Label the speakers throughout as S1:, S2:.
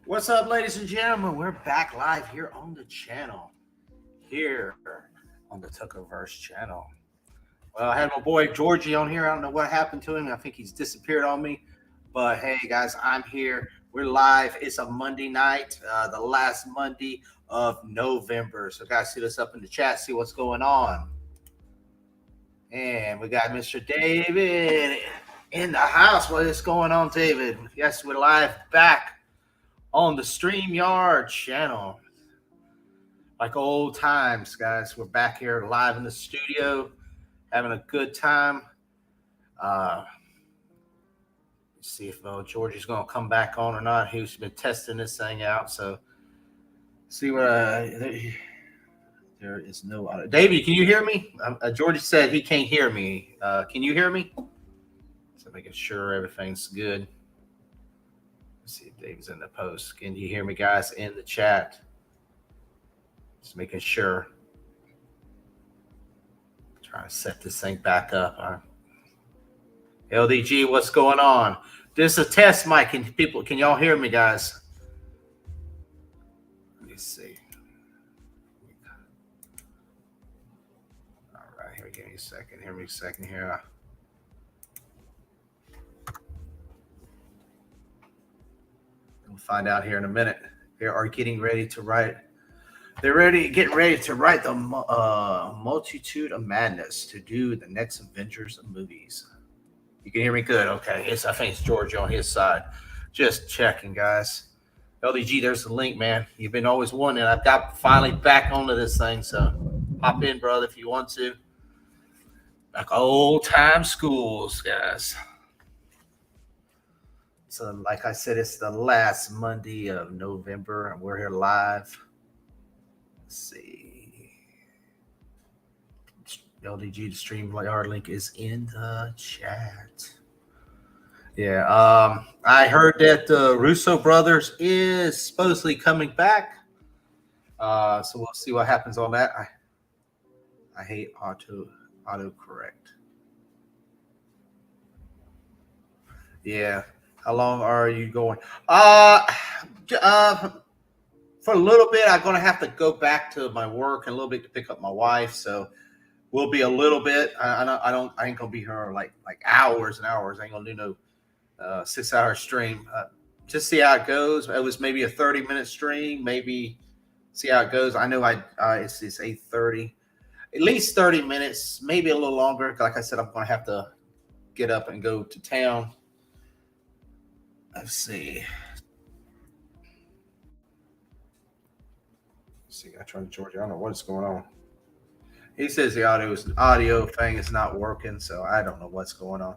S1: What's up, ladies and gentlemen? We're back live here on the channel, here on the Tuckerverse channel. Well, I had my boy Georgie on here. I don't know what happened to him. I think he's disappeared on me. But hey, guys, I'm here. We're live. It's a Monday night, the last Monday of November. So, guys, see us up in the chat, see what's going on. And we got Mr. David in the house. What is going on, David? Yes, we're live back on the StreamYard channel. Like old times, guys. We're back here live in the studio, having a good time. Let's see if Georgie's going to come back on or not. He's been testing this thing out. So, see what there is no audio. David, can you hear me? Georgie said he can't hear me. Can you hear me? So, making sure everything's good. Let's see if David's in the post. Can you hear me, guys, in the chat? Just making sure. Trying to set this thing back up. LDG, what's going on? This is a test mic. Can y'all hear me, guys? Let me see. All right, here. Give me a second. Hear me a second here. We'll find out here in a minute. They are getting ready to write. They're getting ready to write the Multitude of Madness to do the next Avengers movies. You can hear me good? Okay. I think it's George on his side. Just checking, guys. LDG, there's the link, man. You've been always wanting it. I've got finally back onto this thing, so hop in, brother, if you want to. Like old time schools, guys. So, like I said, it's the last Monday of November, and we're here live. Let's see. LDG, the StreamYard link is in the chat. Yeah, I heard that the Russo brothers is supposedly coming back. So we'll see what happens on that. I hate autocorrect. Yeah. How long are you going? For a little bit, I'm gonna have to go back to my work and a little bit to pick up my wife. So we'll be a little bit. I ain't gonna be here like hours and hours. I ain't gonna do no 6-hour stream. Just see how it goes. It was maybe a 30-minute stream. Maybe see how it goes. I know it's 8:30. At least 30 minutes, maybe a little longer. Like I said, I'm gonna have to get up and go to town. Let's see. I tried Georgia. I don't know what's going on. He says the audio thing is not working, so I don't know what's going on.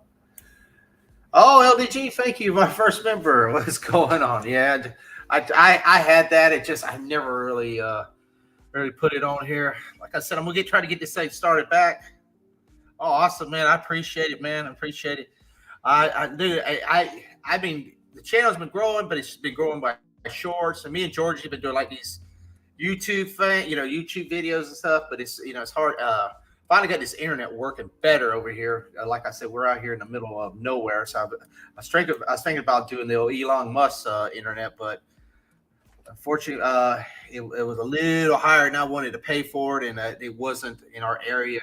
S1: Oh, LDG, thank you, my first member. What's going on? Yeah, I had that. It just I never really put it on here. Like I said, I'm gonna try to get this thing started back. Oh, awesome, man! I appreciate it, man. I appreciate it. I mean, the channel's been growing, but it's been growing by shorts. And me and George have been doing like these YouTube YouTube videos and stuff. But it's it's hard. Finally got this internet working better over here. Like I said, we're out here in the middle of nowhere. So I was thinking about doing the old Elon Musk internet, but unfortunately, it was a little higher than I wanted to pay for it, and it wasn't in our area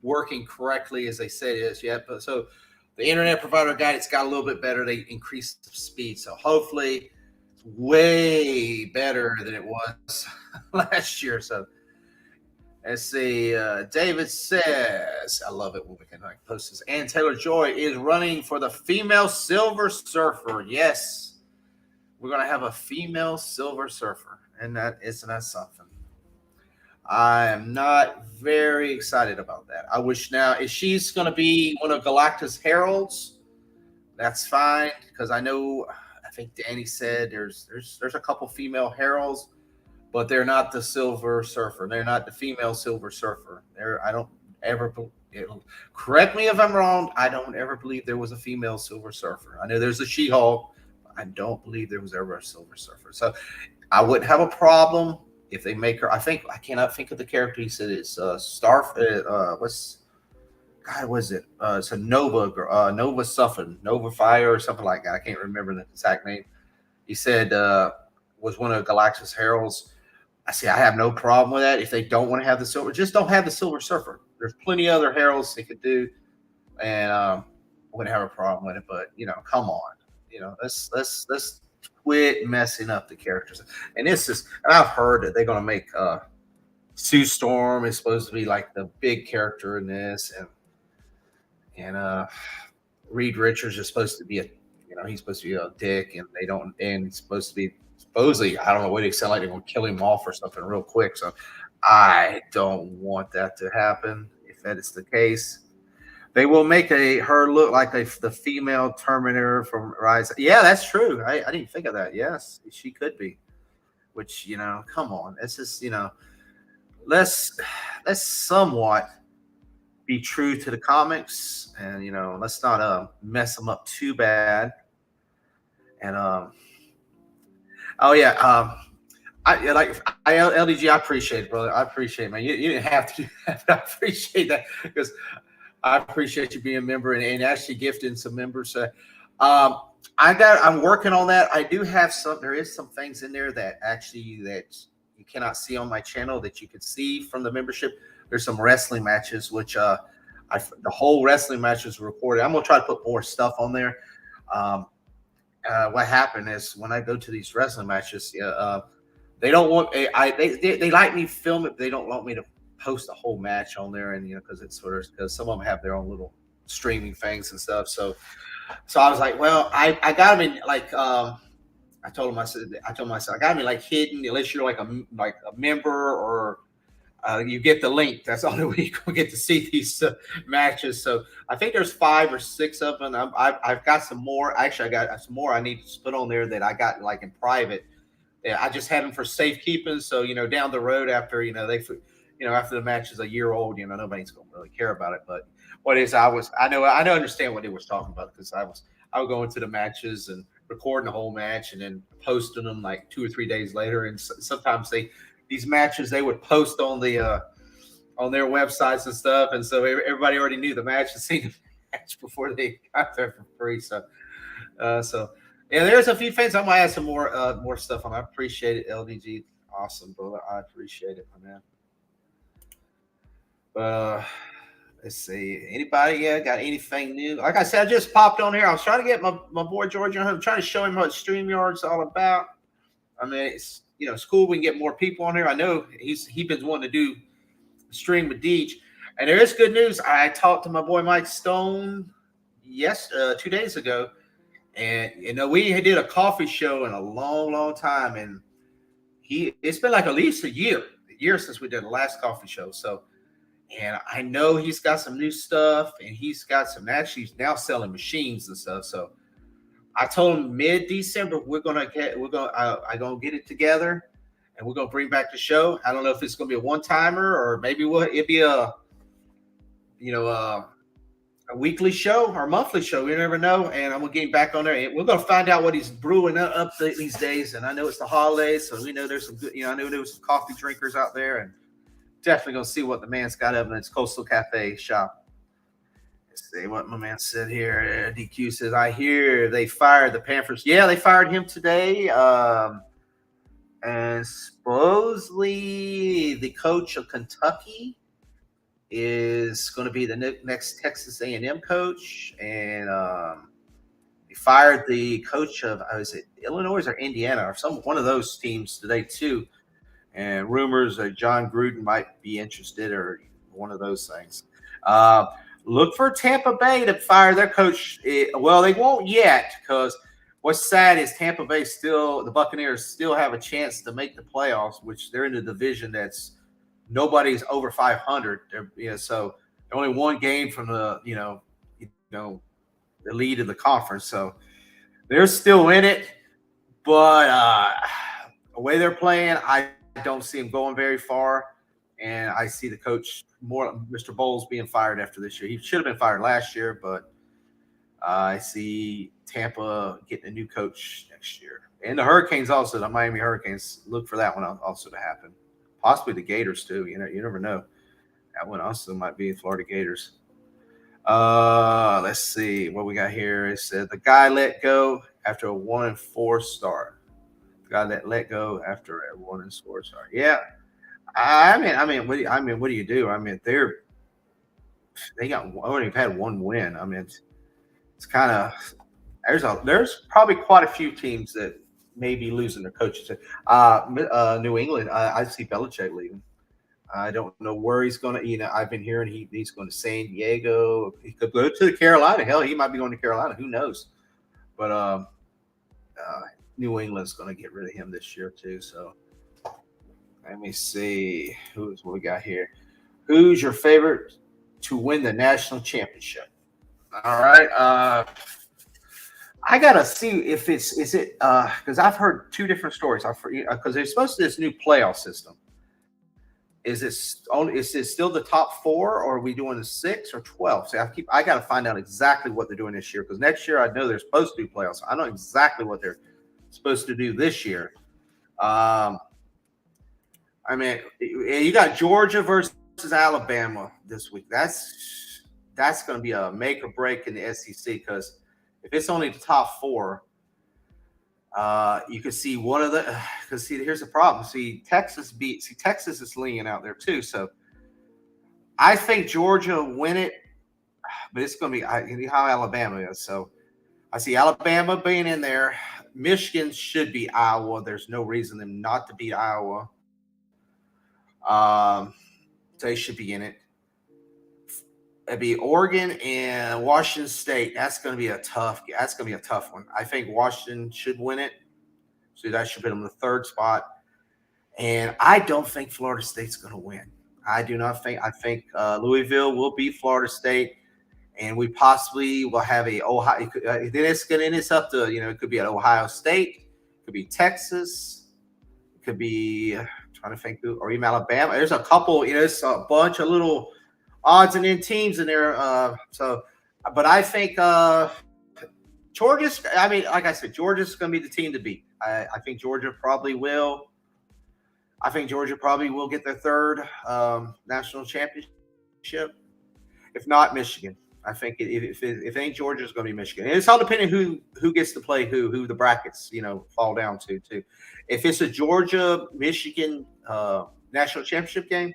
S1: working correctly as they said it is yet. But so the internet provider it's got a little bit better. They increased the speed, so hopefully it's way better than it was last year. So let's see. David says, I love it when we can post this. And Taylor Joy is running for the female Silver Surfer. Yes, we're going to have a female Silver Surfer. And isn't that something? I am not very excited about that. I wish now, if she's going to be one of Galactus Heralds, that's fine. Because I think Danny said there's a couple female Heralds, but they're not the Silver Surfer. They're not the female Silver Surfer. I don't ever, correct me if I'm wrong, I don't ever believe there was a female Silver Surfer. I know there's a She-Hulk. I don't believe there was ever a Silver Surfer. So I wouldn't have a problem if they make her. I cannot think of the character. He said it's what's God was it? It's a Nova Suffin, Nova Fire or something like that. I can't remember the exact name. He said was one of Galactus Heralds. I see. I have no problem with that. If they don't want to have the silver, just don't have the Silver Surfer. There's plenty of other heralds they could do, and I wouldn't have a problem with it. But come on, let's quit messing up the characters. And this is, and I've heard that they're gonna make Sue Storm is supposed to be like the big character in this, and Reed Richards is supposed to be he's supposed to be a dick, and they don't, and he's supposed to be supposedly, I don't know what they sound like they're gonna kill him off or something real quick. So I don't want that to happen. If that is the case, they will make her look like the female Terminator from Rise. Yeah, that's true. I didn't think of that. Yes, she could be. Which come on, it's just let's somewhat be true to the comics, and let's not mess them up too bad. And oh yeah, LDG. I appreciate it, brother. I appreciate it, man. You didn't have to do that, but I appreciate that because I appreciate you being a member and actually gifting some members. I'm working on that. I do have some. There is some things in there that you cannot see on my channel that you can see from the membership. There's some wrestling matches, which the whole wrestling match was recorded. I'm gonna try to put more stuff on there. What happened is when I go to these wrestling matches, they don't want they like me film it, but they don't want me to post a whole match on there, and because it's because some of them have their own little streaming things and stuff. So I was like, well, I got them in like I told myself I got them in like hidden unless you're like a member or you get the link. That's the only way you can get to see these matches. So I think there's 5 or 6 of them. I've got some more. Actually, I got some more I need to put on there that I got like in private. Yeah, I just had them for safekeeping. So down the road after after the match is a year old, nobody's gonna really care about it. But I understand what they was talking about because I would go into the matches and recording the whole match and then posting them like 2 or 3 days later. And sometimes these matches they would post on the on their websites and stuff, and so everybody already knew the match and seen the match before they got there for free. So yeah, there's a few things. I might add some more stuff on. I appreciate it, LDG. Awesome, brother. I appreciate it, my man. Let's see. Anybody got anything new? Like I said, I just popped on here. I was trying to get my boy George on. I'm trying to show him what StreamYard's all about. I mean, it's cool. We can get more people on here. I know he's been wanting to do stream with Deej. And there is good news. I talked to my boy Mike Stone 2 days ago. And we did a coffee show in a long, long time. And it's been like at least a year since we did the last coffee show. So and I know he's got some new stuff, and he's got some actually he's now selling machines and stuff. So I told him mid-December I'm gonna get it together, and we're gonna bring back the show. I don't know if it's gonna be a one-timer or maybe it'd be a weekly show or monthly show. You never know. And I'm gonna get him back on there, and we're gonna find out what he's brewing up these days. And I know it's the holidays, so we know there's some good. I know there was some coffee drinkers out there, and definitely gonna see what the man's got up in his Coastal Cafe shop. Let's see what my man said here. DQ says, I hear they fired the Panthers. Yeah, they fired him today. And supposedly the coach of Kentucky is going to be the next Texas A&M coach. And they fired the coach of, is it Illinois or Indiana or one of those teams today too. And rumors that John Gruden might be interested or one of those things. Look for Tampa Bay to fire their coach. Well, they won't yet because what's sad is Tampa Bay the Buccaneers still have a chance to make the playoffs, which they're in a division that's nobody's over 500. So they're only one game from the the lead of the conference. So they're still in it, but the way they're playing, I don't see him going very far, and I see the coach Mr. Bowles being fired after this year. He should have been fired last year, but I see Tampa getting a new coach next year. And the Hurricanes also, the Miami Hurricanes, look for that one also to happen. Possibly the Gators too. You never know. That one also might be Florida Gators. Let's see what we got here. It said the guy let go after a 1-4 start. Got that let go after a warning score. Sorry. Yeah. What do you do? I mean, they got only had one win. I mean, it's kind of there's probably quite a few teams that may be losing their coaches. New England, I see Belichick leaving. I don't know where he's going to. I've been hearing he's going to San Diego. He could go to Carolina. Hell, he might be going to Carolina. Who knows? But New England's going to get rid of him this year too. So let me see who's what we got here. Who's your favorite to win the national championship? All right. I gotta see if it's is it because I've heard two different stories. Because they're supposed to this new playoff system. Is it still the top four, or are we doing the 6 or 12? See, I got to find out exactly what they're doing this year because next year I know they're supposed to do playoffs. I know exactly what they're supposed to do this year. I mean, you got Georgia versus Alabama this week. That's going to be a make or break in the SEC because if it's only the top four, you can see one of the because here's the problem. Texas is leaning out there too. So I think Georgia will win it, but it's going to be how Alabama is. So I see Alabama being in there. Michigan should be Iowa. There's no reason them not to beat Iowa. They should be in it. It'd be Oregon and Washington State. That's going to be a tough one. I think Washington should win it. So that should put them in the third spot. And I don't think Florida State's going to win. I do not think. I think Louisville will beat Florida State, and we possibly will have a Ohio. Then it's up to it could be at Ohio State, it could be Texas, it could be trying to think or even Alabama. There's a couple. It's a bunch of little odds and end teams in there. But I think Georgia's. I mean, like I said, Georgia's going to be the team to beat. I think Georgia probably will. I think Georgia probably will get their third national championship. If not, Michigan. I think if it ain't Georgia, it's going to be Michigan. And it's all depending who gets to play who the brackets fall down to too. If it's a Georgia Michigan national championship game,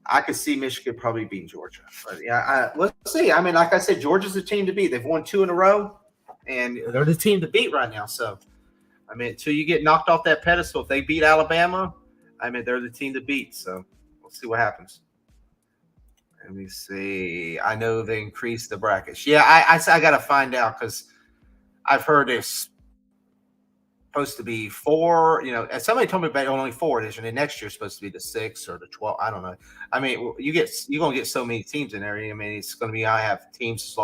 S1: I could see Michigan probably beating Georgia. But yeah, let's see. I mean, like I said, Georgia's the team to beat. They've won 2 in a row, and they're the team to beat right now. So, I mean, until you get knocked off that pedestal, if they beat Alabama, I mean, they're the team to beat. So, we'll see what happens. Let me see. I know they increased the brackets. Yeah, I got to find out because I've heard it's supposed to be 4. And somebody told me about only 4 this year. And next year is supposed to be the 6 or the 12. I don't know. I mean, you're gonna get so many teams in there. I mean, it's gonna be. I have teams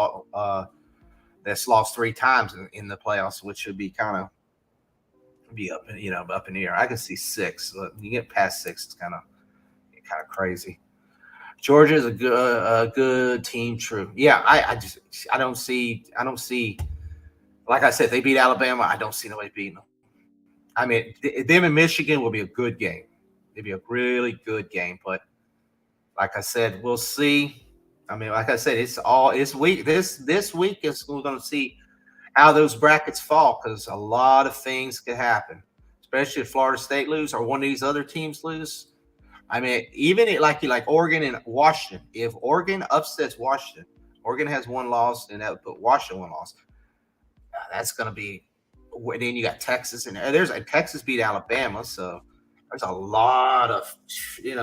S1: that's lost 3 times in the playoffs, which should be kind of up in the air. I can see 6. When you get past 6, it's kind of crazy. Georgia is a good team. True. Yeah, I don't see. Like I said, they beat Alabama. I don't see nobody beating them. I mean, them and Michigan will be a good game. It'll be a really good game. But like I said, we'll see. I mean, like I said, it's week. This week is we're going to see how those brackets fall because a lot of things could happen, especially if Florida State lose or one of these other teams lose. I mean, even like Oregon and Washington. If Oregon upsets Washington, Oregon has 1 loss, and that would put Washington 1 loss. That's going to be. Then you got Texas, and Texas beat Alabama, so there's a lot of there's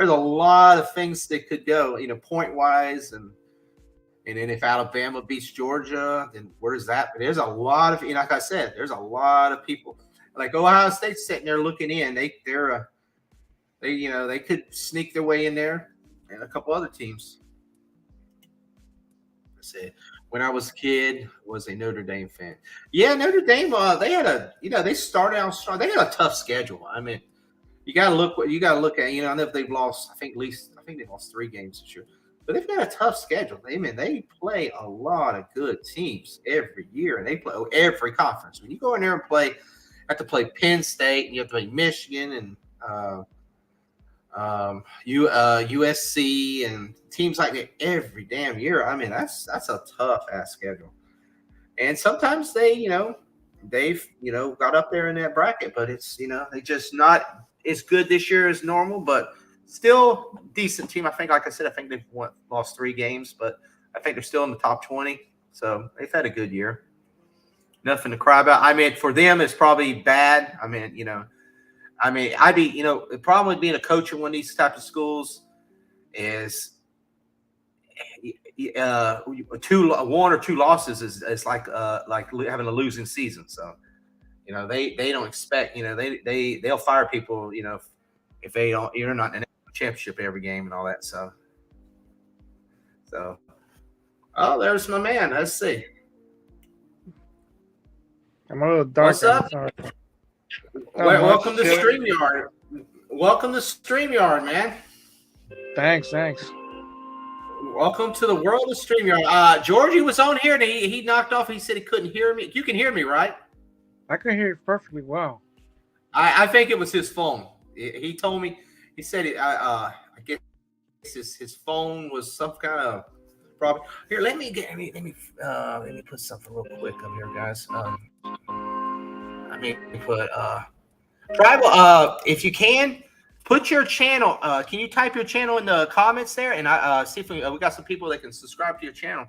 S1: a lot of things that could go point wise, and then if Alabama beats Georgia, then where's that? But there's a lot of like I said, there's a lot of people like Ohio State sitting there looking in. They could sneak their way in there, and a couple other teams. Let's see. When I was a kid, was a Notre Dame fan. Yeah, Notre Dame. They had they started out strong. They had a tough schedule. I mean, you got to look at. I know they've lost. I think they lost 3 games this year, but they've got a tough schedule. They play a lot of good teams every year, and they play every conference. When you go in there and have to play Penn State, and you have to play Michigan and USC and teams like that every damn year. I mean, that's a tough ass schedule. And sometimes they they've got up there in that bracket, but it's they just not as good this year as normal, but still decent team. I think, like I said, I think they've lost 3 games, but I think they're still in the top 20. So they've had a good year. Nothing to cry about. I mean, for them, it's probably bad. I mean, I'd be, the problem with being a coach in one of these types of schools is 1 or 2 losses is like having a losing season. So, they don't expect, they'll fire people, if they don't, you're not in a championship every game and all that. So, oh, there's my man. Let's see.
S2: I'm a little dark.
S1: What's up? Welcome to StreamYard. Welcome to StreamYard, man.
S2: Thanks.
S1: Welcome to the world of StreamYard. Georgie was on here and he knocked off. He said he couldn't hear me. You can hear me, right?
S2: I can hear you perfectly well.
S1: I think it was his phone. He told me. He said I guess his phone was some kind of problem. Here, let me put something real quick up here, guys. Let me put Tribal. If you can, put your channel. Can you type your channel in the comments there, and I see if we got some people that can subscribe to your channel.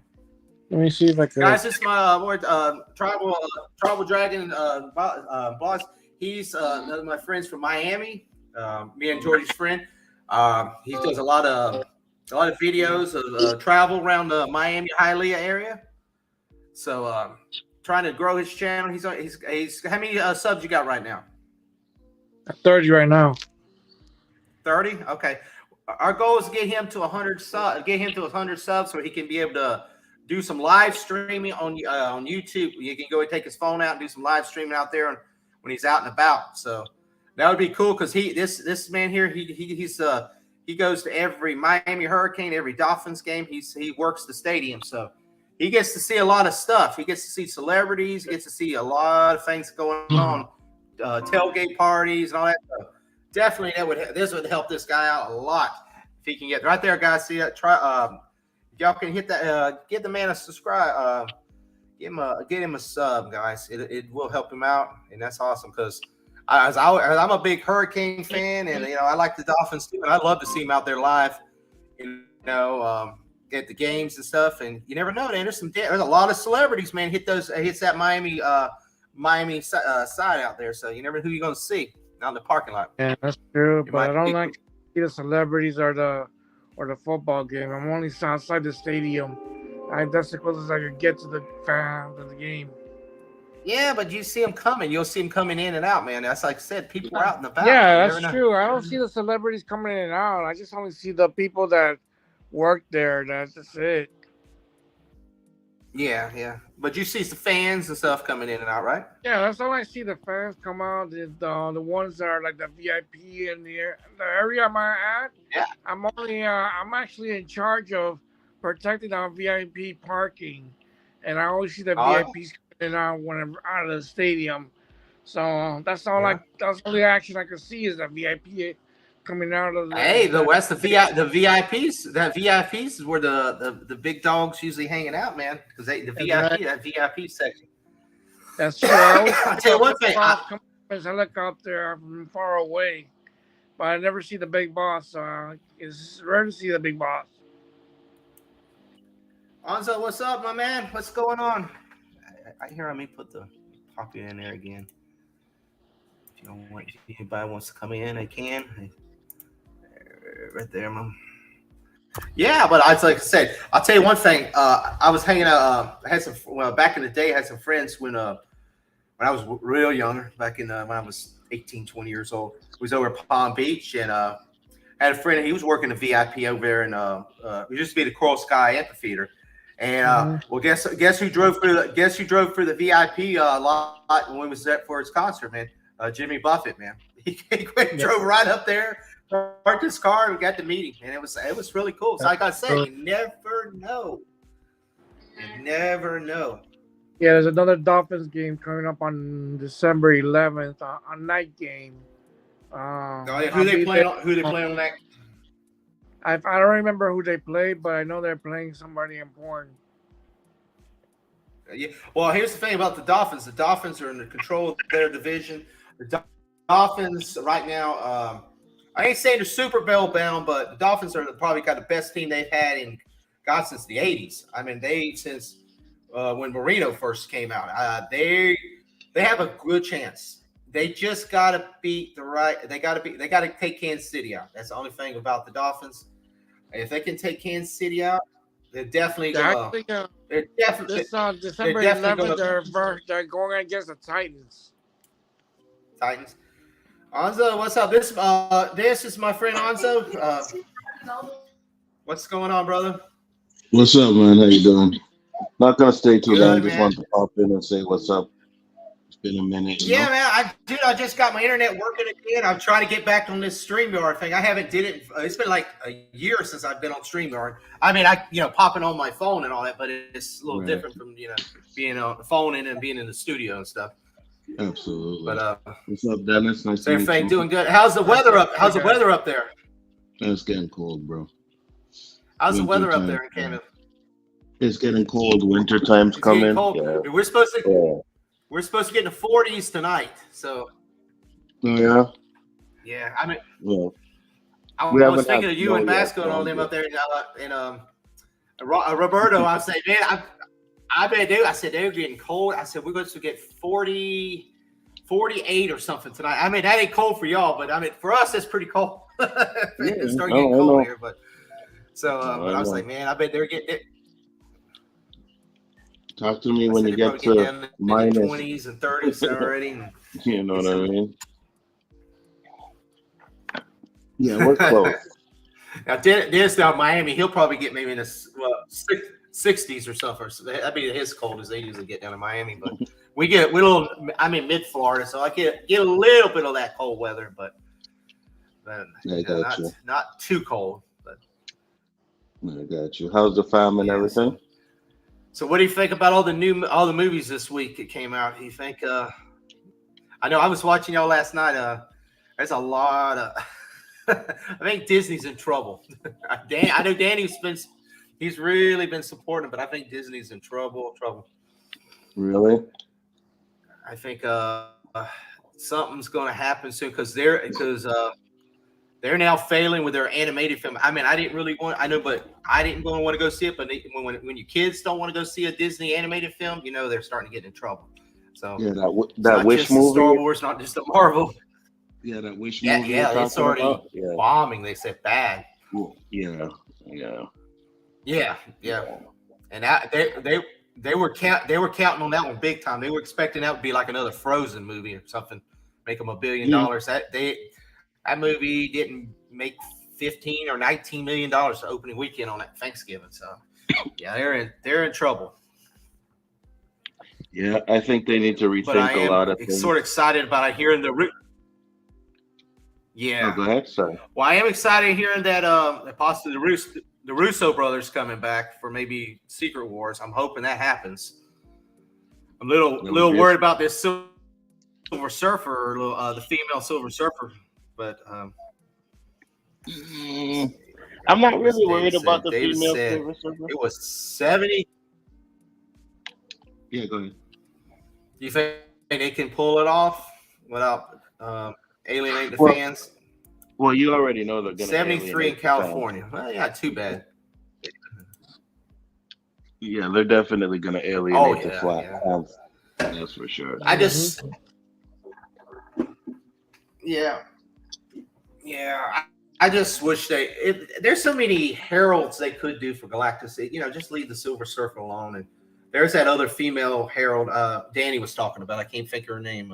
S2: Let me see if I can.
S1: Guys, this is my Tribal Dragon boss. He's one of my friends from Miami. Me and Georgie's friend. He does a lot of videos of travel around the Miami Hialeah area. So trying to grow his channel. He's how many subs you got right now?
S2: 30 right now.
S1: 30? Okay. Our goal is to get him to 100 subs so he can be able to do some live streaming on YouTube. You can go and take his phone out and do some live streaming out there when he's out and about. So that would be cool because this man here, he goes to every Miami Hurricane, every Dolphins game. He works the stadium, so he gets to see a lot of stuff. He gets to see celebrities. He gets to see a lot of things going on, tailgate parties and all that stuff. Definitely, this would help this guy out a lot if he can get right there, guys. See that? Y'all can hit that. Get the man a subscribe. Get him a sub, guys. It will help him out, and that's awesome because I'm a big Hurricane fan, and I like the Dolphins too, and I'd love to see him out there live. At the games and stuff, and you never know. There's a lot of celebrities, man. Hits that Miami side out there, so you never know who you're gonna see out in the parking lot.
S2: Yeah, that's true. But I don't like to see the celebrities or the football game. I'm only outside the stadium. That's the closest I could get to the fans of the game.
S1: Yeah, but you see them coming. You'll see them coming in and out, man. That's like I said, people are out and about.
S2: Yeah, that's true. I don't see the celebrities coming in and out. I just only see the people that work there. That's just it.
S1: Yeah. But you see the fans and stuff coming in and out, right?
S2: Yeah, that's all I see. The fans come out. The ones that are like the VIP in the area I'm at.
S1: Yeah.
S2: I'm actually in charge of protecting our VIP parking, and I always see the VIPs coming in and out when I'm out of the stadium. So that's all. That's the only action I can see is the VIP coming out of the.
S1: Hey, the VIPs. That VIPs is where the big dogs usually hanging out, man. Because that VIP section.
S2: That's true.
S1: I'll tell you one thing.
S2: I look out there from far away, but I never see the big boss. It's rare to see the big boss.
S1: Anzo, what's up, my man? What's going on? I hear I may put the copy in there again. If anybody wants to come in, they can. Right there, mom. Yeah, but like I said, I'll tell you one thing. I was hanging out. I had back in the day. I had some friends when I was real younger. Back in when I was 18, 20 years old. We was over at Palm Beach, and I had a friend. He was working a VIP over there, and it used to be the Coral Sky Amphitheater. And well, guess who drove through the VIP lot when we was there for his concert, man? Jimmy Buffett, man. He drove right up there, parked his car, and we got to meet him, and it was really cool. So like I said, you never know. You never know.
S2: Yeah, there's another Dolphins game coming up on December 11th, a night game.
S1: Who they playing on that?
S2: I don't remember who they play, but I know they're playing somebody important.
S1: Yeah. Well, here's the thing about the Dolphins. The Dolphins are in the control of their division. The Dolphins right now. I ain't saying they're Super Bowl bound, but the Dolphins are probably got the best team they've had in God since the '80s. I mean, since when Marino first came out. They have a good chance. They just got to beat the right. They got to take Kansas City out. That's the only thing about the Dolphins. If they can take Kansas City out, they're definitely gonna.
S2: Actually,
S1: They're definitely.
S2: this
S1: They're
S2: December
S1: definitely
S2: 11th,
S1: gonna.
S2: they're going against the Titans.
S1: Titans. Anzo, what's up? This is my friend Anzo. What's going on, brother?
S3: What's up, man? How you doing? Not gonna stay too long.
S1: Good,
S3: Just
S1: man.
S3: wanted to pop in and say what's up. It's been a minute. You
S1: Yeah,
S3: know?
S1: man. I just got my internet working again. I'm trying to get back on this StreamYard thing. I haven't did it. It's been like a year since I've been on StreamYard. I mean, popping on my phone and all that, but it's a little
S3: Right.
S1: different from being on the phone and being in the studio and stuff.
S3: Absolutely.
S1: But
S3: what's up, Dennis? Nice
S1: so
S3: to meet
S1: everything
S3: you.
S1: doing good. How's the weather up? How's the weather up there?
S3: It's getting cold, bro.
S1: How's the
S3: Winter
S1: weather up
S3: time,
S1: there in Canada?
S3: It's getting cold. Winter time's
S1: It's getting
S3: coming.
S1: cold.
S3: Yeah.
S1: We're supposed to
S3: Yeah.
S1: get in the 40s tonight. So
S3: Oh, yeah.
S1: yeah, I mean,
S3: Well,
S1: I
S3: we
S1: was
S3: haven't
S1: thinking
S3: had
S1: of you
S3: snow
S1: and
S3: yet,
S1: Masco and all
S3: so
S1: them
S3: I'm
S1: up there in Roberto. I say, man, I bet I said they're getting cold. I said we're going to get 40, 48 or something tonight. I mean, that ain't cold for y'all, but I mean, for us, it's pretty cold. It started getting
S3: I
S1: cold
S3: know.
S1: here, but so
S3: I
S1: I was
S3: know.
S1: like, man, I bet they're getting it.
S3: Talk to me
S1: I
S3: when
S1: said
S3: you
S1: they're
S3: get
S1: probably getting
S3: to
S1: down in the
S3: minus.
S1: 20s and 30s already. And
S3: You know what I mean? Yeah, we're close.
S1: now, Dennis down in Miami, he'll probably get maybe in the 60s or something. So that'd be his cold as they usually get down in Miami. But I'm in mid Florida, so I get a little bit of that cold weather, but
S3: I got you.
S1: not too cold. But
S3: I got you. How's the fam and
S1: yeah,
S3: everything?
S1: so what do you think about all the movies this week that came out? You think? I know I was watching y'all last night. There's a lot of. I think Disney's in trouble. I know he's really been supporting, but I think Disney's in trouble.
S3: Really?
S1: I think something's going to happen soon because they're now failing with their animated film. I mean, I didn't want to go see it, but when your kids don't want to go see a Disney animated film, they're starting to get in trouble. So
S3: yeah, that Wish movie.
S1: Star Wars, not just the Marvel.
S3: Yeah, that Wish
S1: Yeah,
S3: movie.
S1: yeah, it's already bombing. They said bad.
S3: Yeah.
S1: And they were counting on that one big time. They were expecting that would be like another Frozen movie or something, make them $1 billion. That movie didn't make $15 or $19 million the opening weekend on that Thanksgiving. So yeah, they're in trouble.
S3: Yeah, I think they need to
S1: But I
S3: rethink a lot of
S1: am
S3: things.
S1: sort of excited about hearing the root. Yeah.
S3: Oh, go ahead, sorry.
S1: Well, I am excited hearing that possibly the Russo brothers coming back for maybe Secret Wars. I'm hoping that happens. I'm a little worried about this Silver Surfer, the female Silver Surfer, but
S3: I'm not really worried about the
S1: David
S3: female
S1: said
S3: Silver Surfer.
S1: it was 70.
S3: Yeah, go ahead.
S1: Do you think they can pull it off without alienating the fans?
S3: Well, you already know they're going to
S1: 73 in California. Well, yeah, too bad.
S3: Yeah, they're definitely going to alienate the flat fans. That's for sure.
S1: I just, I just wish there's so many heralds they could do for Galactus. Just leave the Silver Surfer alone. And there's that other female herald Danny was talking about. I can't think of her name.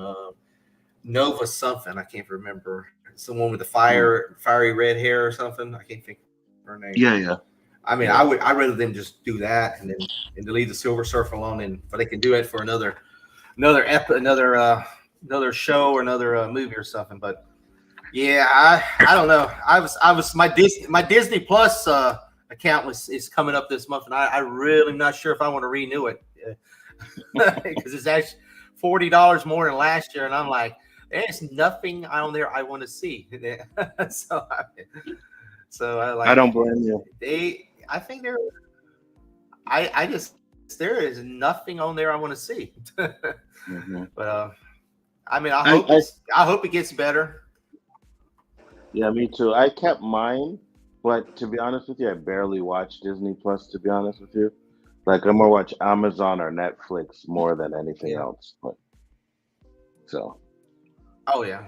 S1: Nova something. I can't remember. It's the one with the fiery red hair or something. I can't think of her name.
S3: Yeah.
S1: I mean, I'd rather them just do that and leave the Silver Surfer alone, but they can do it for another show or another movie or something. But yeah, I don't know. My Disney Plus account is coming up this month, and I really am not sure if I want to renew it because it's actually $40 more than last year, and I'm like, there's nothing on there I want to see. So I like.
S3: I don't blame you.
S1: I think they're. I just there is nothing on there I want to see.
S3: Mm-hmm.
S1: But I mean, I hope it gets better.
S3: Yeah, me too. I kept mine, but to be honest with you, I barely watch Disney Plus. To be honest with you, like I'm gonna watch Amazon or Netflix more than anything
S1: Yeah.
S3: else. But, so
S1: Oh yeah.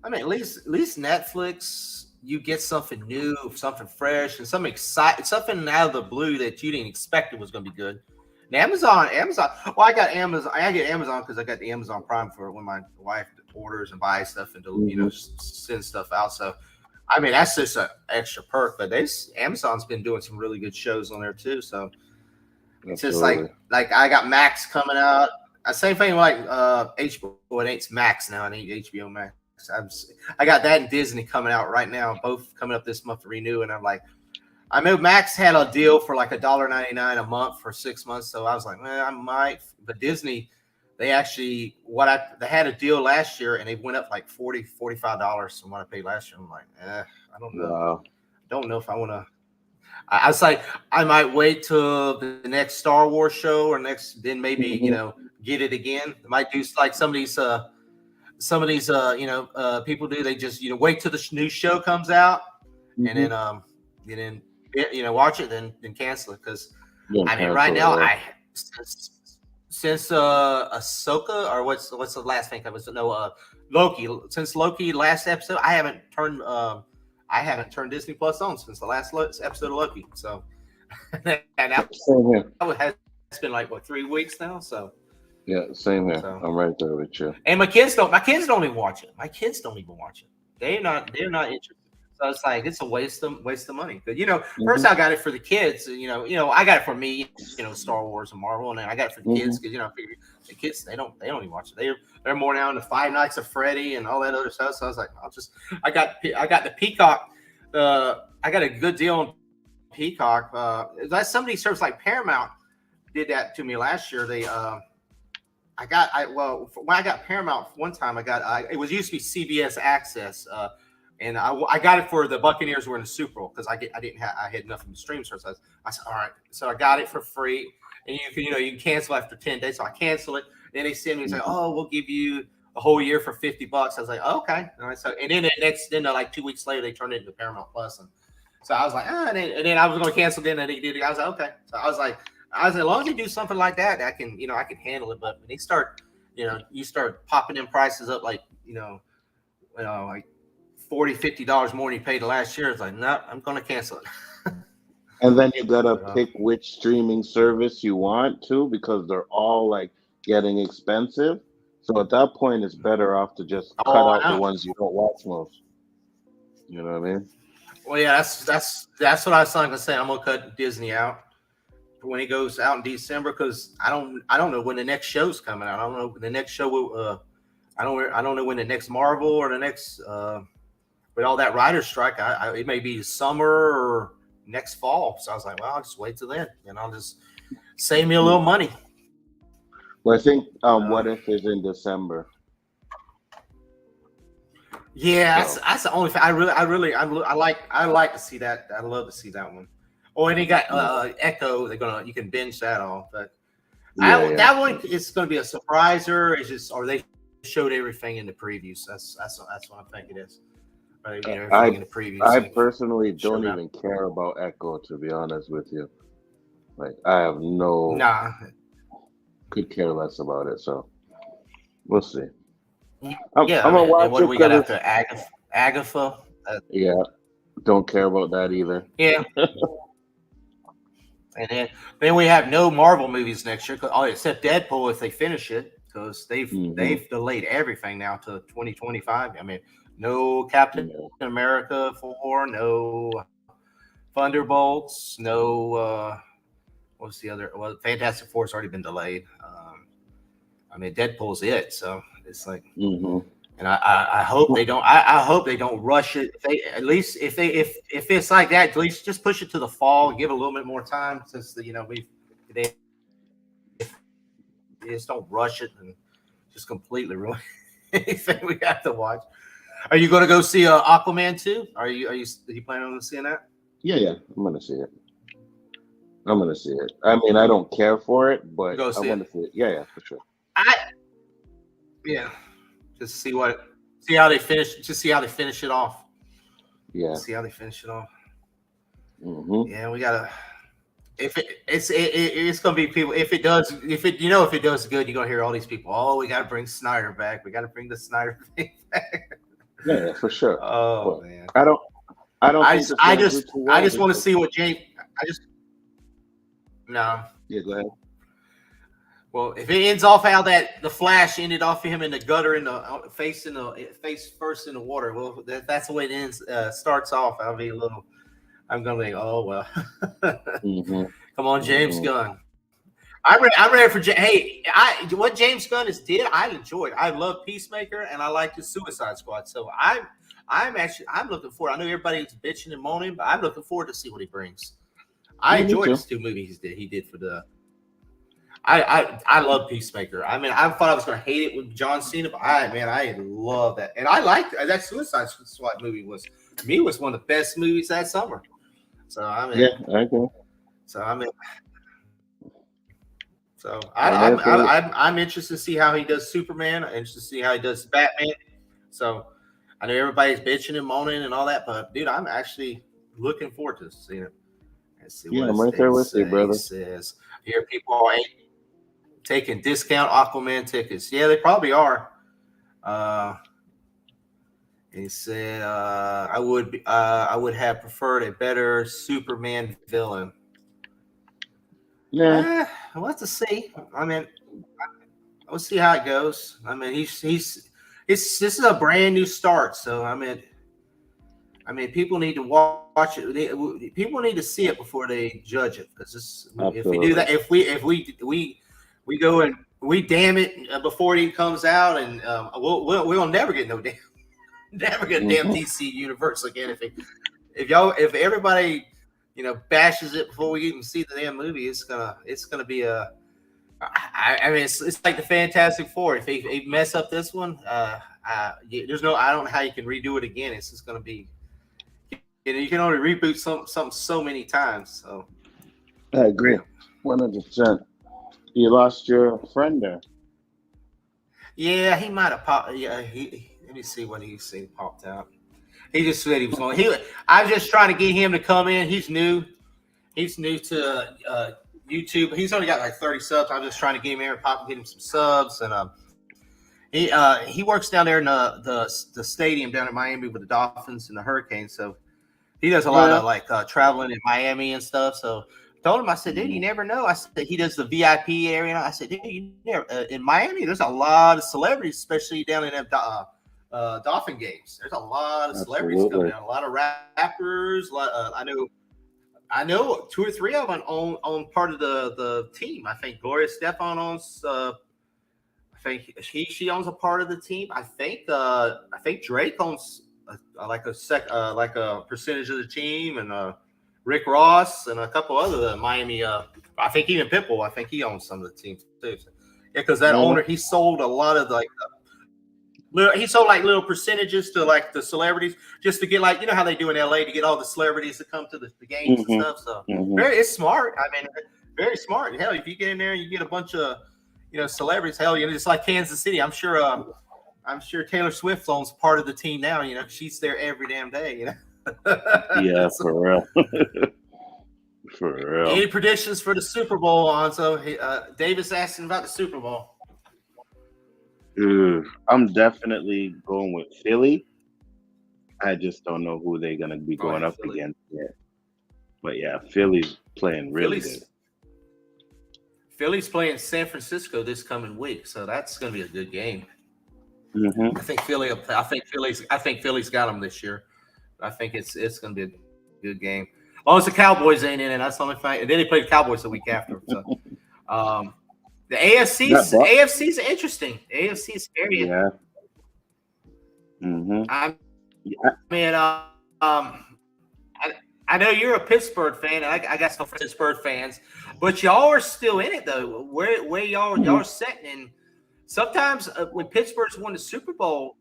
S1: I mean, at least Netflix, you get something new, something fresh, and something something out of the blue that you didn't expect it was going to be good. And Amazon. Well, I got Amazon. I get Amazon because I got the Amazon Prime for when my wife orders and buys stuff and send stuff out. So, I mean, that's just an extra perk. But Amazon's been doing some really good shows on there too. So it's just like I got Max coming out. Same thing like HBO. Well, it's Max now. I need HBO Max. I got that and Disney coming out right now, both coming up this month to renew. And I'm like, I know Max had a deal for like $1.99 a month for 6 months. So I was like, man, I might. But Disney, they actually, they had a deal last year and they went up like $40, $45 from what I paid last year. I'm like, I don't know.
S3: Wow.
S1: Don't know if I want to. I was like, I might wait till the next Star Wars show or then maybe, get it again. I might do like some of these people do. They just wait till the new show comes out and then watch it, then cancel it. Because I mean, right now since Ahsoka or what's the last thing that was Loki. Since Loki last episode, I haven't turned Disney Plus on since the last episode of Loki. So and it's been like 3 weeks now. So.
S3: Yeah, same here. So, I'm right there with you.
S1: And my kids don't even watch it. They're not interested. So it's like it's a waste of money. But first I got it for the kids. I got it for me. Star Wars and Marvel, and then I got it for the kids because the kids they don't even watch it. They're more now into Five Nights at Freddy and all that other stuff. So I was like, I got the Peacock. I got a good deal on Peacock. Somebody serves like Paramount did that to me last year. They when I got Paramount one time, it was used to be CBS Access, and I got it for the Buccaneers were in the Super Bowl because I had nothing to stream. So I said, all right, so I got it for free, and you can cancel after 10 days. So I cancel it. Then they send me and say, oh, we'll give you a whole year for $50. I was like, oh, okay. All right, so and then like 2 weeks later they turned it into Paramount Plus, and so I was like, and then I was going to cancel. Then and they did it. I was like, okay. So I was like, as long as you do something like that, I can handle it. But when they start, you start popping them prices up like, like $40, $50 more than you paid last year. It's like, no, I'm going to cancel it.
S3: And then you got to pick which streaming service you want to, because they're all like getting expensive. So at that point, it's better off to just cut out the ones you don't watch most. You know what I mean?
S1: Well, yeah, that's what I was going to say. I'm going to cut Disney out when it goes out in December, because I don't know when the next show's coming out. I don't know when the next show will. I don't know when the next Marvel or the next with all that writer's strike. It may be summer or next fall. So I was like, well, I'll just wait till then, and I'll just save me a little money.
S3: Well, I think What If is in December.
S1: Yeah, that's the only thing. I like to see that. I love to see that one. Oh, and he got Echo. You can binge that all, but that one is going to be a surpriser. Or they showed everything in the previews. That's what I think it is. Everything in the previews.
S3: I personally don't even care about Echo, to be honest with you. Like I have could care less about it. So we'll see. I'm gonna watch
S1: what do we got after Agatha?
S3: Yeah, don't care about that either.
S1: Yeah. And then we have no Marvel movies next year, except Deadpool if they finish it, because they've delayed everything now to 2025. I mean, no Captain America 4, no Thunderbolts, no what's the other? Well, Fantastic Four's already been delayed. I mean, Deadpool's it, so it's like. And I hope they don't. I hope they don't rush it. If it's like that, at least just push it to the fall. Give it a little bit more time, since they just don't rush it and just completely ruin anything we have to watch. Are you going to go see Aquaman 2? Are you planning on seeing that?
S3: Yeah, I'm going to see it. I'm gonna see it. I mean, I don't care for it, but
S1: Go
S3: I
S1: see
S3: want
S1: it.
S3: to see it. Yeah, for sure.
S1: Yeah, just see how they finish. Just see how they finish it off.
S3: Yeah.
S1: See how they finish it off.
S3: Mm-hmm.
S1: Yeah, we gotta. If it's gonna be people. If it does good, you're gonna hear all these people. Oh, we gotta bring Snyder back. We gotta bring the Snyder thing back.
S3: Yeah, for sure.
S1: Oh
S3: But
S1: man.
S3: I don't think it's
S1: I
S3: gonna do
S1: just
S3: too well
S1: want to
S3: because
S1: see what James. I just no.
S3: yeah, go ahead.
S1: Well, if it ends off how the Flash ended off him in the gutter in the face first in the water, well, that's the way it ends. Starts off. I'll be a little. I'm gonna be. Oh well.
S3: Mm-hmm.
S1: Come on, James
S3: Mm-hmm.
S1: Gunn. I'm ready for. Hey, what James Gunn has did, I enjoyed. I love Peacemaker and I like the Suicide Squad. So I'm looking forward. I know everybody's bitching and moaning, but I'm looking forward to see what he brings. I
S3: Yeah, me
S1: enjoyed
S3: too.
S1: his 2 movies he did for the. I love Peacemaker. I mean, I thought I was going to hate it with John Cena, but I love that, and I liked that Suicide Squad movie was to me was one of the best movies that summer. So
S3: Yeah, I agree.
S1: so I mean, so
S3: And if it,
S1: I'm interested to see how he does Superman. I'm interested to see how he does Batman. So I know everybody's bitching and moaning and all that, but dude, I'm actually looking forward to seeing it. Let's see
S3: yeah,
S1: what
S3: I'm right there with you,
S1: it
S3: brother.
S1: says. Here, people ain't taking discount Aquaman tickets. Yeah, they probably are. He said, I would have preferred a better Superman villain.
S3: Yeah,
S1: We'll have to see. I mean, we'll see how it goes. I mean, this is a brand new start. So I mean, people need to watch it. People need to see it before they judge it. Because if we do that, if we go and we damn it before it even comes out, and we'll never get damn DC universe again. If everybody bashes it before we even see the damn movie, it's gonna be a. I mean, it's like the Fantastic Four. If they mess up this one, there's no. I don't know how you can redo it again. It's just gonna be. You can only reboot something so many times. So
S3: I agree, 100%. You lost your friend there.
S1: yeah, he might have popped. Yeah, let me see what he popped out. He just said he was going. I was just trying to get him to come in. He's new. He's new to YouTube. He's only got like 30 subs. I'm just trying to get him here and get him some subs. And he works down there in the stadium down in Miami with the Dolphins and the Hurricanes. So he does a lot of like traveling in Miami and stuff. So I told him, I said, dude, you never know. I said he does the VIP area. I said, dude, you never in Miami. There's a lot of celebrities, especially down in Dolphin games. There's a lot of celebrities coming down. A lot of rappers. I know 2 or 3 of them own part of the team. I think Gloria Stefan owns. I think she owns a part of the team. I think Drake owns like a percentage of the team, and Rick Ross and a couple other Miami. I think even Pitbull. I think he owns some of the teams too. So, yeah, because that owner he sold a lot of he sold like little percentages to like the celebrities just to get like how they do in LA to get all the celebrities to come to the games and stuff. So it's smart. I mean, very smart. Hell, if you get in there and you get a bunch of celebrities, hell, just like Kansas City. I'm sure Taylor Swift owns part of the team now. She's there every damn day.
S3: Yeah, for real. For real.
S1: Any predictions for the Super Bowl, Alonzo? Davis asking about the Super Bowl.
S3: I'm definitely going with Philly. I just don't know who they're gonna be going up against yet. But yeah, Philly's playing really good.
S1: Philly's playing San Francisco this coming week, so that's going to be a good game.
S3: Mm-hmm.
S1: I think Philly's got them this year. I think it's going to be a good game. As long as the Cowboys ain't in it, that's the only thing. And then they play the Cowboys the week after. So, the AFC's interesting. The AFC is scary.
S3: Yeah. Mm-hmm.
S1: I know you're a Pittsburgh fan, and I got some Pittsburgh fans, but y'all are still in it though. Where y'all are setting in. Sometimes when Pittsburgh's won the Super Bowl,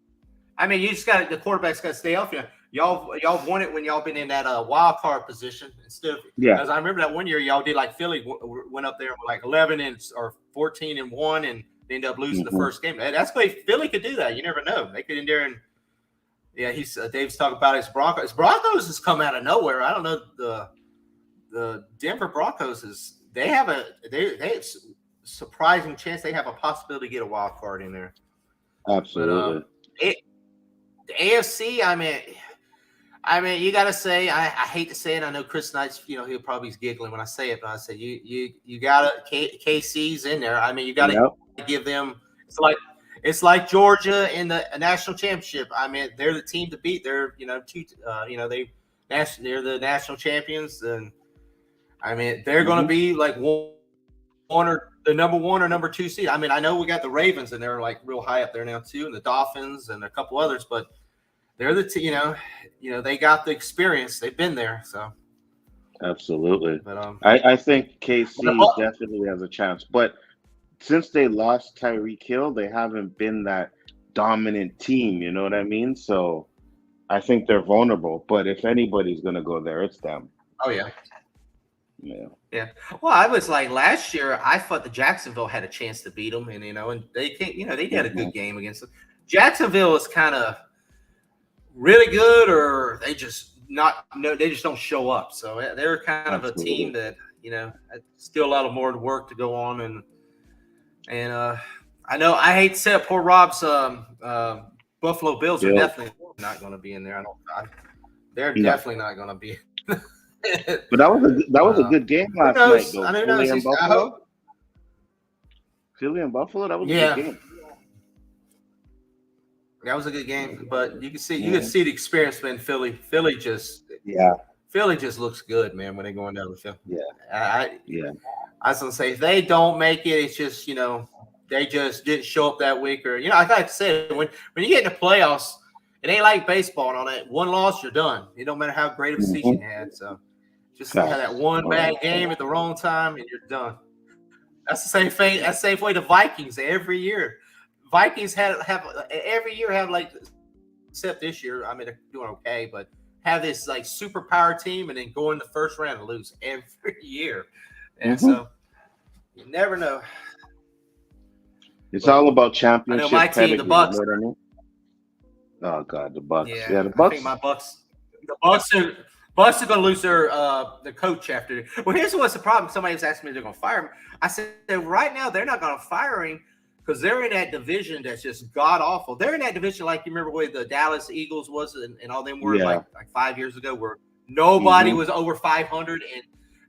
S1: I mean, the quarterback's got to stay healthy. y'all won it when y'all been in that wild card position instead of because I remember that one year y'all did like Philly went up there with like 11 or 14-1 and they ended up losing the first game. That's great. Philly could do that. You never know. They could in there and he's Dave's talking about his Broncos. His Broncos has come out of nowhere. I don't know the Denver Broncos they have a surprising chance they have a possibility to get a wild card in there.
S3: Absolutely.
S1: But, the AFC, I mean, you got to say, I hate to say it. I know Chris Knight's, he'll probably be giggling when I say it, but I say you got to KC's in there. I mean, you got to give them. It's like Georgia in the national championship. I mean, they're the team to beat. They're they're the national champions, and I mean, they're going to be like one or the number 1 or number 2 seed. I mean, I know we got the Ravens and they're like real high up there now too, and the Dolphins and a couple others, but they're the they got the experience. They've been there, so
S3: absolutely.
S1: But
S3: I think KC definitely has a chance, but since they lost Tyreek Hill, they haven't been that dominant team. You know what I mean? So I think they're vulnerable. But if anybody's gonna go there, it's them.
S1: Oh yeah.
S3: Yeah.
S1: Well, I was like last year. I thought the Jacksonville had a chance to beat them, and and they can't. They had a good game against them. Jacksonville is kind of really good, or they just not. No, they just don't show up. So they're kind of a team that still a lot of more work to go on, and I know I hate to say it. Poor Rob's Buffalo Bills are definitely not going to be in there. They're definitely not going to be.
S3: But that was a good game last night, though. Philly and Buffalo, that was a good game.
S1: That was a good game, but you can see the experience in Philly. Philly just looks good, man, when they're going down the field. I was gonna say if they don't make it, it's just they just didn't show up that week, or I like to say when you get in the playoffs, it ain't like baseball and all that. One loss, you're done. It don't matter how great of a season you had. So just have that one bad game at the wrong time and you're done. That's the same thing. That's the same way the Vikings every year. Vikings have every year have like, except this year. I mean, they're doing okay, but have this like super power team and then go in the first round and lose every year. And so you never know.
S3: It's all about championship.
S1: I know my team, the Bucks.
S3: You know what I mean? Oh God, the Bucks.
S1: Yeah,
S3: the Bucks.
S1: I think my Bucks. The Bucks are going to lose their coach after. Well, here's what's the problem. Somebody was asking me if they're going to fire him. I said right now they're not going to fire him because they're in that division that's just god awful. They're in that division like you remember where the Dallas Eagles was and all them were like 5 years ago, where nobody was over 500, and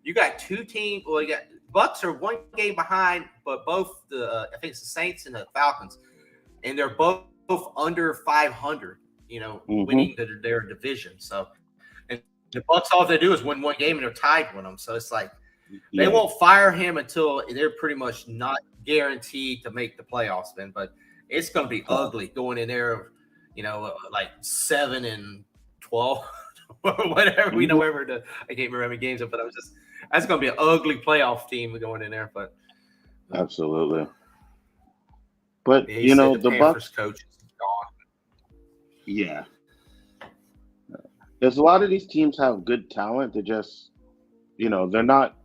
S1: you got two teams. Well, you got Bucks are one game behind, but both I think it's the Saints and the Falcons, and they're both under 500, winning their division. So, and the Bucks, all they do is win one game and they're tied with them. So it's like they won't fire him until they're pretty much not guaranteed to make the playoffs. Then, but it's going to be ugly going in there, like 7-12 or whatever. We know whatever I can't remember how many games, but that's going to be an ugly playoff team going in there. But
S3: absolutely. But the Bucks
S1: coach.
S3: Yeah. There's a lot of these teams have good talent. They just, they're not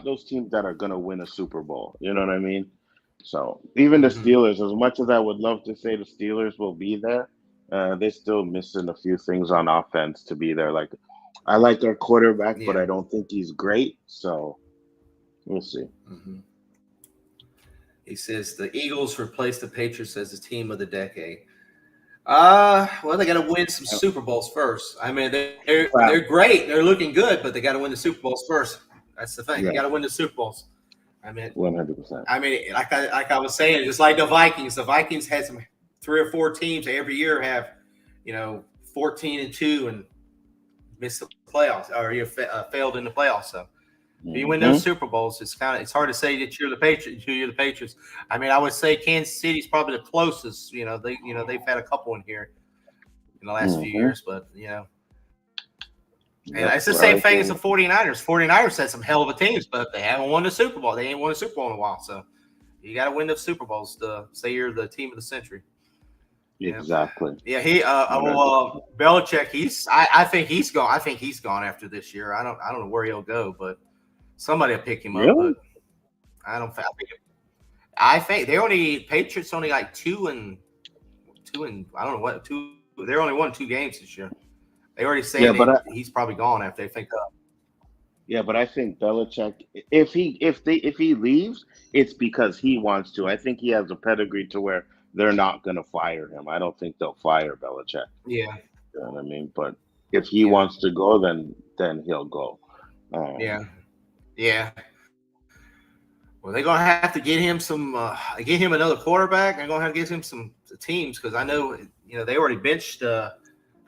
S3: those teams that are going to win a Super Bowl. You know what I mean? So even the Steelers, as much as I would love to say the Steelers will be there, they're still missing a few things on offense to be there. Like, I like their quarterback, but I don't think he's great. So we'll see.
S1: He says the Eagles replaced the Patriots as the team of the decade. Well, they got to win some Super Bowls first. I mean, they're great. They're looking good, but they got to win the Super Bowls first. That's the thing. They got to win the Super Bowls. I mean,
S3: 100%.
S1: I mean, like I was saying, just like the Vikings. The Vikings had some 3 or 4 teams every year have, 14-2 and missed the playoffs or failed in the playoffs. So if you win those Super Bowls, it's hard to say that you're the Patriots. You're the Patriots. I mean, I would say Kansas City's probably the closest. They've had a couple in here in the last few years, but and it's the same thing as the 49ers. 49ers had some hell of a teams, but they haven't won the Super Bowl. They ain't won a Super Bowl in a while. So you got to win the Super Bowls to say you're the team of the century.
S3: Exactly.
S1: Yeah, Belichick. I think he's gone. I think he's gone after this year. I don't know where he'll go, but somebody will pick him up.
S3: Really?
S1: But I think Patriots only like two and I don't know what two. They only won 2 games this year. They already say he's probably gone after they think up.
S3: Yeah, but I think Belichick, if he leaves, it's because he wants to. I think he has a pedigree to where they're not going to fire him. I don't think they'll fire Belichick.
S1: Yeah,
S3: you know what I mean. But if he wants to go, then he'll go.
S1: Yeah. Well, they're gonna have to get him another quarterback. They're gonna have to get him some teams because I know they already benched.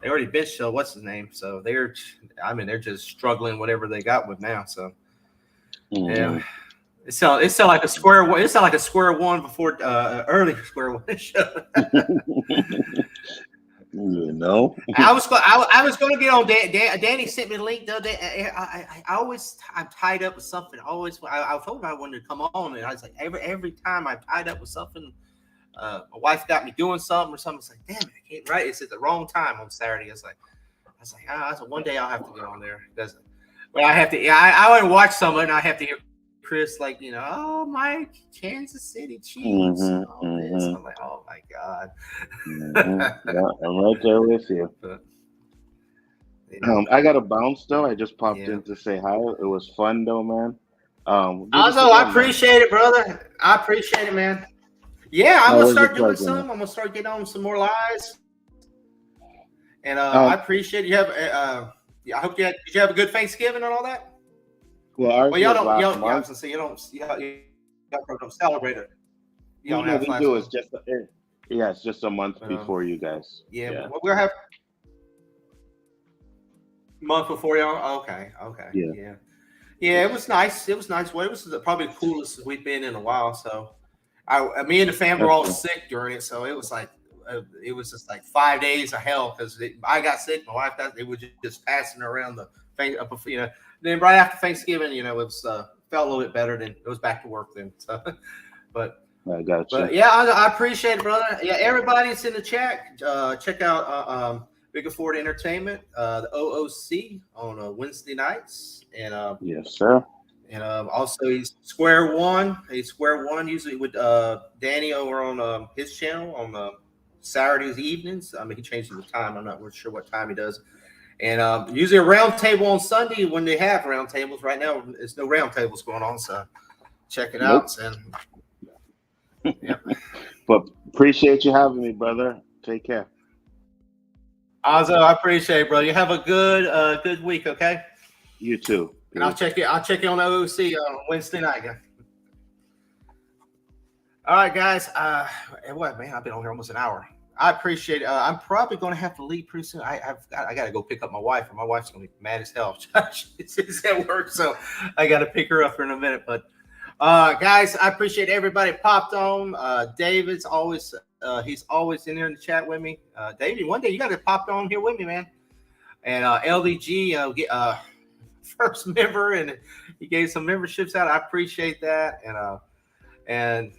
S1: What's his name? So they're just struggling whatever they got with now. So yeah, it sounds like a square one. It sounds like a square one before early square one show. I was going to get on. Danny sent me the link the other day. I'm tied up with something. I told him I wanted to come on, and I was like, every time I'm tied up with something, my wife got me doing something or something. It's like, damn it, I can't write. It's at the wrong time on Saturday. I was like, one day I'll have to get on there. But I have to. I want to watch some of it, and I have to hear Chris oh, Mike, Kansas City Chiefs, and all this. I'm like, oh my God.
S3: Yeah, I'm right there with you. I got a bounce though. I just popped in to say hi. It was fun though, man.
S1: I appreciate it, brother. I appreciate it, man. Yeah, I'm gonna start doing some. I'm gonna start getting on some more lives. And I appreciate you have. I hope did you have a good Thanksgiving and all that?
S3: Well,
S1: y'all don't celebrate it.
S3: We do. It's just a month before you guys.
S1: Yeah. Well, we'll have a month before y'all. Okay. Yeah. It was nice. Well, it was probably the coolest we've been in a while. So, me and the family were all sick during it. So it was like just like 5 days of hell because I got sick. My wife got. It was just passing around the thing. Then right after Thanksgiving, it was felt a little bit better. Then it was back to work then. So, but
S3: I got you.
S1: But yeah, I appreciate it, brother. Yeah, everybody's in the chat. Check out Big Ford Entertainment, the OOC on Wednesday nights, and
S3: yes, sir.
S1: And also he's Square One. He's Square One usually with Danny over on his channel on Saturdays evenings. I mean, he changes the time. I'm not really sure what time he does. And usually a round table on Sunday when they have round tables. Right now, there's no round tables going on, so check it out. And yeah.
S3: But appreciate you having me, brother. Take care.
S1: Ozzo, I appreciate it, brother. You have a good week, okay?
S3: You too.
S1: And I'll check you on OOC on Wednesday night. All right, guys. What, man? I've been on here almost an hour. I appreciate it. I'm probably going to have to leave pretty soon. I got to go pick up my wife, and my wife's going to be mad as hell. She's at work, so I got to pick her up in a minute. But guys, I appreciate everybody popped on. David's always he's always in there in the chat with me. David, one day you got to pop on here with me, man. And LDG first member, and he gave some memberships out. I appreciate that. And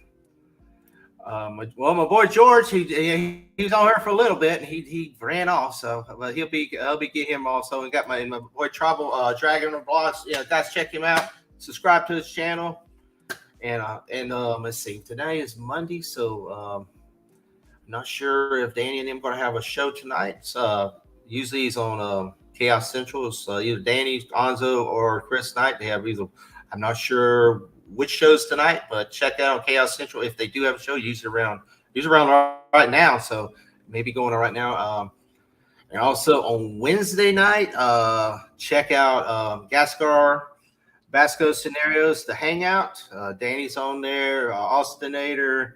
S1: my boy George, he was on here for a little bit, and he ran off. So, but I'll be getting him also. And got my boy Tribal Dragon Vlogs. Yeah, guys, check him out. Subscribe to his channel. And let's see. Today is Monday, so I'm not sure if Danny and him going to have a show tonight. Usually he's on Chaos Central. It's either Danny, Onzo, or Chris Knight. They have either. I'm not sure which shows tonight, but check out on Chaos Central if they do have a show. Usually around right now, so maybe going on right now. And also on Wednesday night, check out Gaskar Basco Scenarios, The Hangout. Danny's on there, Austinator,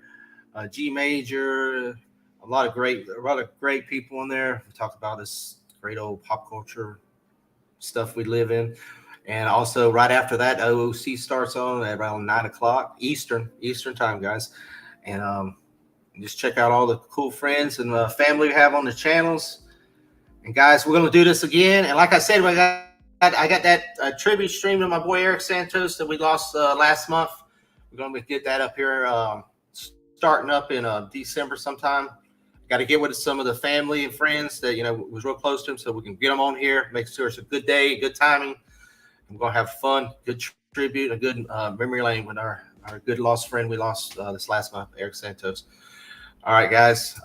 S1: G Major, a lot of great people in there. We talk about this great old pop culture stuff we live in. And also right after that, OOC starts on at around 9:00 Eastern time, guys. And just check out all the cool friends and family we have on the channels. And guys, we're gonna do this again. And like I said, I got that tribute stream to my boy Eric Santos that we lost last month. We're gonna get that up here starting up in December sometime. got to get with some of the family and friends that was real close to him, so we can get them on here. Make sure it's a good day, good timing. We're gonna have fun, good tribute, a good memory lane with our good lost friend we lost this last month, Eric Santos. All right, guys.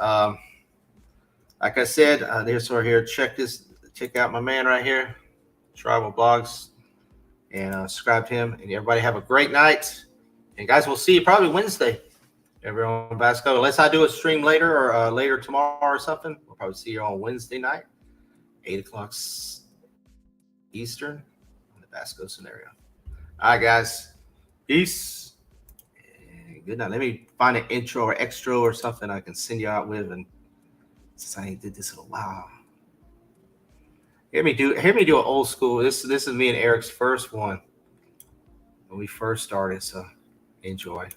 S1: Like I said, there's over here. Check out my man right here, Tribal Blogs, and subscribe to him. And everybody have a great night. And guys, we'll see you probably Wednesday. Everyone, Basco. Unless I do a stream later or later tomorrow or something, we'll probably see you on Wednesday night, 8:00 Eastern, on the Basco scenario. All right, guys. Peace. And good night. Let me find an intro or extra or something I can send you out with. And since I did this in a while, hear me do an old school. This is me and Eric's first one when we first started. So enjoy.